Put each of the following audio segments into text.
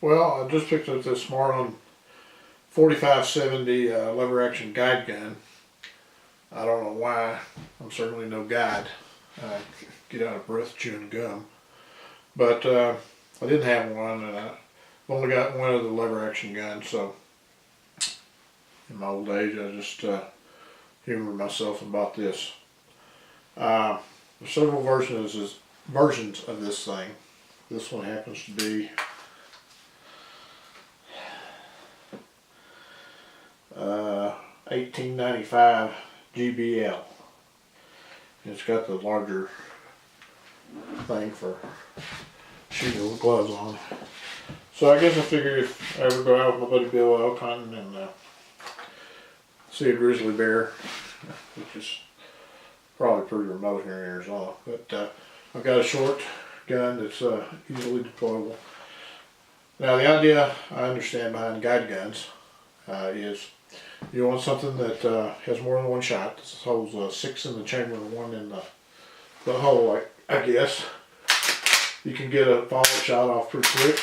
Well, I just picked up this Marlin 4570 lever action guide gun. I don't know why. I'm certainly no guide. I get out of breath chewing gum. But I didn't have one, and I've only got one of the lever action guns, so in my old age I just humored myself and bought this. There's several versions of this thing. This one happens to be 1895 GBL. It's got the larger thing for shooting with gloves on. So I guess I figured if I ever go out with my buddy Bill elk hunting and see a grizzly bear, which is probably pretty remote here in Arizona, but I've got a short gun that's easily deployable. Now the idea I understand behind guide guns is you want something that has more than one shot. This holds 6 in the chamber and 1 in the hole, I guess. You can get a follow shot off pretty quick.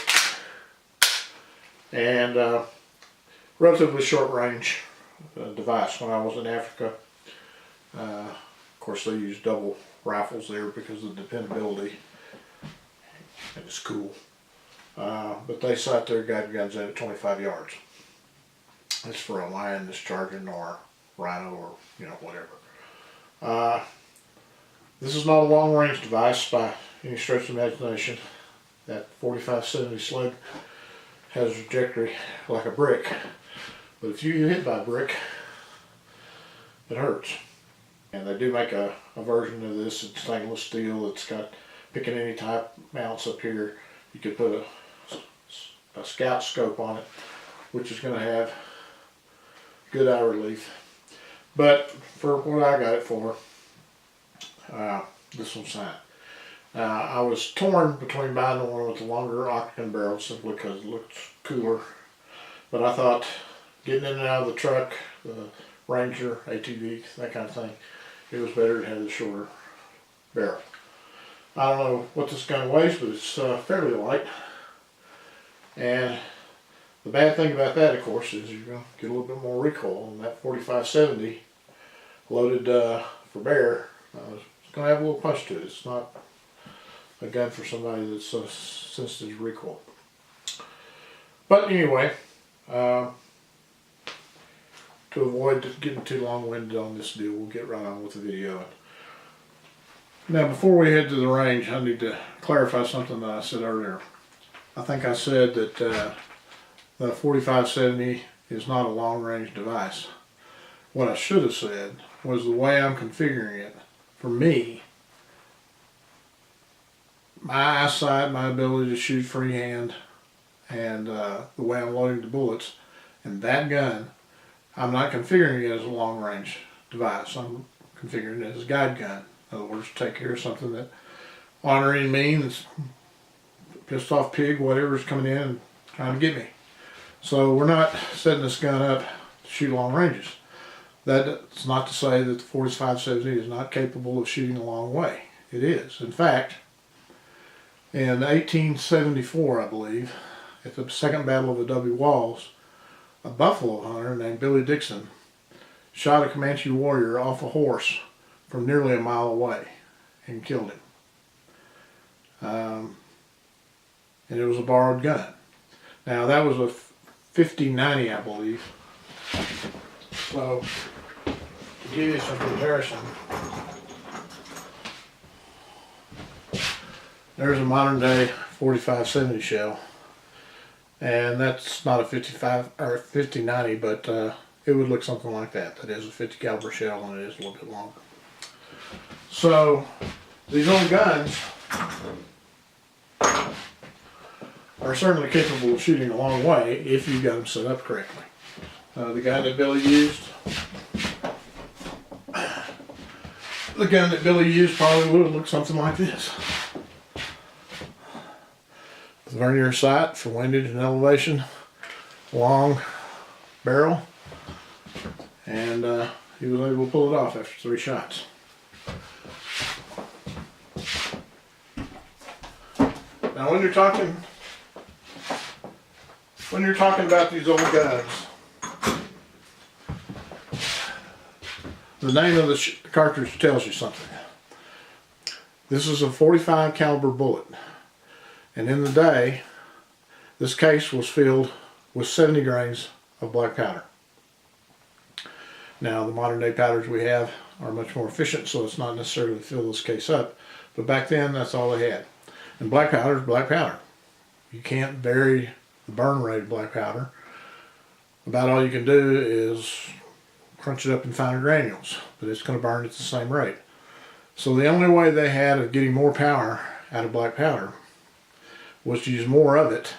And relatively short range device. When I was in Africa, of course they use double rifles there because of the dependability. And it's cool. But they sight their guide guns at 25 yards. It's for a lion that's charging or rhino or whatever. This is not a long range device by any stretch of imagination. That 4570 slug has a trajectory like a brick, but if you get hit by a brick, it hurts. And they do make a version of this in stainless steel. It's got picking any type mounts up here. You could put a scout scope on it, which is going to have good eye relief. But for what I got it for, this one's fine. I was torn between buying the one with the longer octagon barrel simply because it looks cooler. But I thought getting in and out of the truck, the Ranger, ATV, that kind of thing, it was better to have the shorter barrel. I don't know what this gun weighs, but it's fairly light. And the bad thing about that, of course, is you're going to get a little bit more recoil. And that 4570 loaded for bear, it's going to have a little punch to it. It's not a gun for somebody that's sensitive to recoil. But anyway, to avoid getting too long-winded on this deal, we'll get right on with the video. Now, before we head to the range, I need to clarify something that I said earlier. I think I said that the 4570 is not a long-range device. What I should have said was the way I'm configuring it, for me, my eyesight, my ability to shoot freehand, and the way I'm loading the bullets, and that gun, I'm not configuring it as a long-range device. I'm configuring it as a guide gun. In other words, take care of something that honoring means pissed off pig, whatever's coming in and trying to get me. So we're not setting this gun up to shoot long ranges. That's not to say that the 4570 is not capable of shooting a long way. It is. In fact, in 1874, I believe, at the Second Battle of the W Walls, a buffalo hunter named Billy Dixon shot a Comanche warrior off a horse from nearly a mile away and killed him. And it was a borrowed gun. Now that was a 50-90, I believe. So to give you some comparison, there's a modern day 4570 shell, and that's not a 55 or 50-90, but it would look something like that. That is a 50 caliber shell, and it is a little bit longer. So these old guns are certainly capable of shooting a long way if you got them set up correctly. The gun that Billy used probably would have looked something like this. Vernier sight for windage and elevation, long barrel, and he was able to pull it off after 3 shots. Now when you're talking when you're talking about these old guns, the name of the cartridge tells you something. This is a .45 caliber bullet, and in the day, this case was filled with 70 grains of black powder. Now, the modern day powders we have are much more efficient, so it's not necessarily to fill this case up. But back then, that's all they had. And black powder is black powder. You can't vary the burn rate of black powder. About all you can do is crunch it up in finer granules, but it's going to burn at the same rate. So the only way they had of getting more power out of black powder was to use more of it.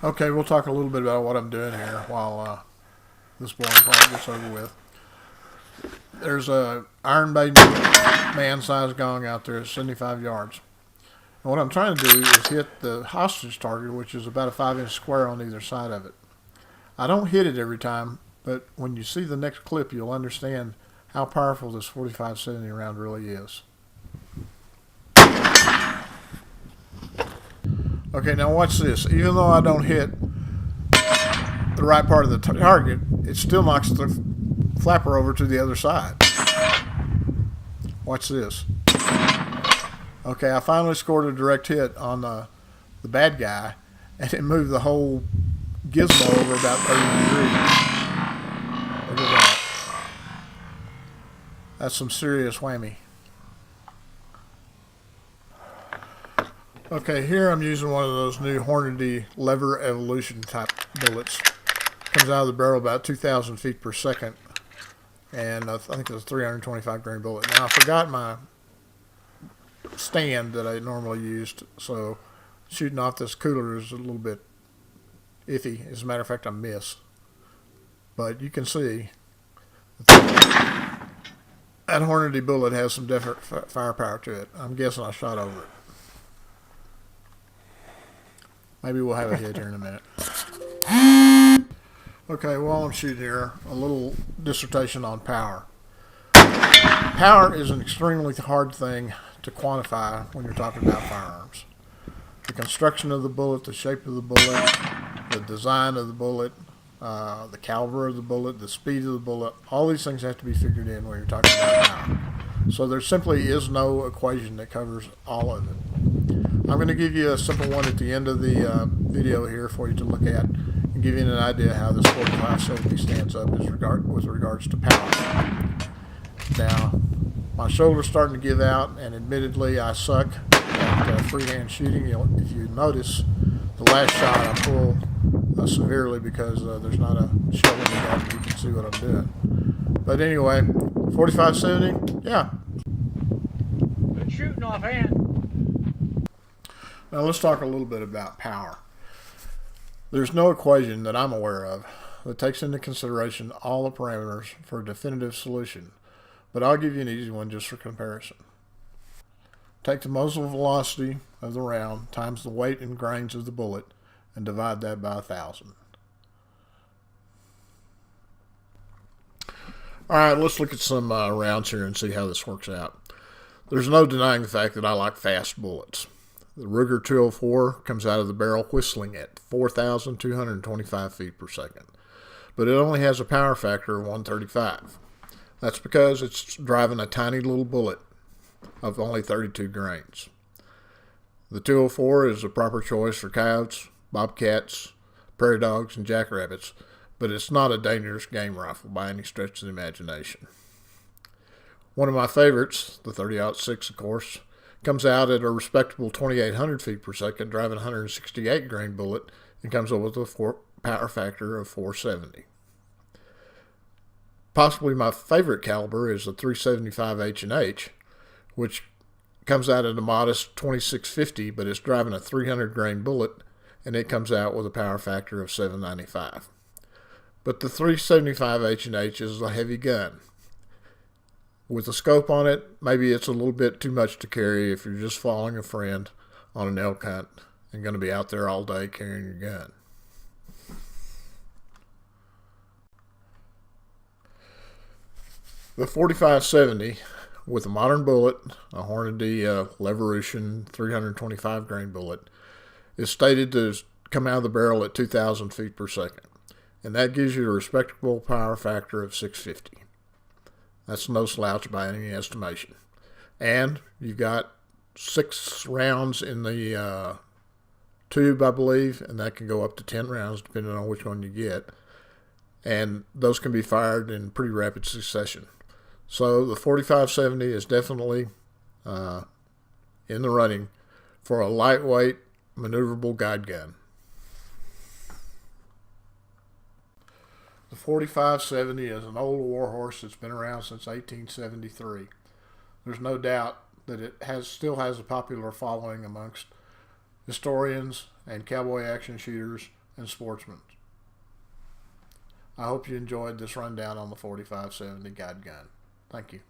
Okay, we'll talk a little bit about what I'm doing here while this boring part gets over with. There's a iron bay man-sized gong out there at 75 yards. And what I'm trying to do is hit the hostage target, which is about a 5-inch square on either side of it. I don't hit it every time, but when you see the next clip, you'll understand how powerful this 45-70 round really is. Okay, now watch this. Even though I don't hit the right part of the target, it still knocks the flapper over to the other side. Watch this. Okay, I finally scored a direct hit on the bad guy, and it moved the whole gizmo over about 30 degrees. Look at that. That's some serious whammy. Okay, here I'm using one of those new Hornady lever evolution type bullets. Comes out of the barrel about 2,000 feet per second. And I think it's a 325 grain bullet. Now I forgot my stand that I normally used, so shooting off this cooler is a little bit iffy. As a matter of fact, I miss. But you can see that Hornady bullet has some definite firepower to it. I'm guessing I shot over it. Maybe we'll have a hit here in a minute. Okay, while I'm shooting here, a little dissertation on power. Power is an extremely hard thing to quantify when you're talking about firearms. The construction of the bullet, the shape of the bullet, the design of the bullet, the caliber of the bullet, the speed of the bullet, all these things have to be figured in when you're talking about power. So there simply is no equation that covers all of it. I'm going to give you a simple one at the end of the video here for you to look at and give you an idea how this 45-70 stands up with regards to power. Now, my shoulder's starting to give out, and admittedly I suck at freehand shooting. If you notice, the last shot I pull severely because there's not a shell in the gun, and you can see what I'm doing. But anyway, 45-70, yeah. Good shooting offhand. Now let's talk a little bit about power. There's no equation that I'm aware of that takes into consideration all the parameters for a definitive solution, but I'll give you an easy one just for comparison. Take the muzzle velocity of the round times the weight in grains of the bullet and divide that by 1,000. Alright, let's look at some rounds here and see how this works out. There's no denying the fact that I like fast bullets. The Ruger 204 comes out of the barrel whistling at 4,225 feet per second, but it only has a power factor of 135. That's because it's driving a tiny little bullet of only 32 grains. The 204 is the proper choice for coyotes, bobcats, prairie dogs, and jackrabbits, but it's not a dangerous game rifle by any stretch of the imagination. One of my favorites, the 30-06 of course, comes out at a respectable 2,800 feet per second, driving a 168 grain bullet, and comes up with a power factor of 470. Possibly my favorite caliber is the 375 H&H, which comes out at a modest 2650, but it's driving a 300 grain bullet, and it comes out with a power factor of 795. But the 375 H&H is a heavy gun. With a scope on it, maybe it's a little bit too much to carry if you're just following a friend on an elk hunt and going to be out there all day carrying your gun. The 45-70 with a modern bullet, a Hornady Levolution 325 grain bullet, is stated to come out of the barrel at 2,000 feet per second. And that gives you a respectable power factor of 650. That's no slouch by any estimation. And you've got 6 rounds in the tube, I believe, and that can go up to 10 rounds depending on which one you get. And those can be fired in pretty rapid succession. So the 4570 is definitely in the running for a lightweight, maneuverable guide gun. The 4570 is an old warhorse that's been around since 1873. There's no doubt that it still has a popular following amongst historians and cowboy action shooters and sportsmen. I hope you enjoyed this rundown on the 4570 guide gun. Thank you.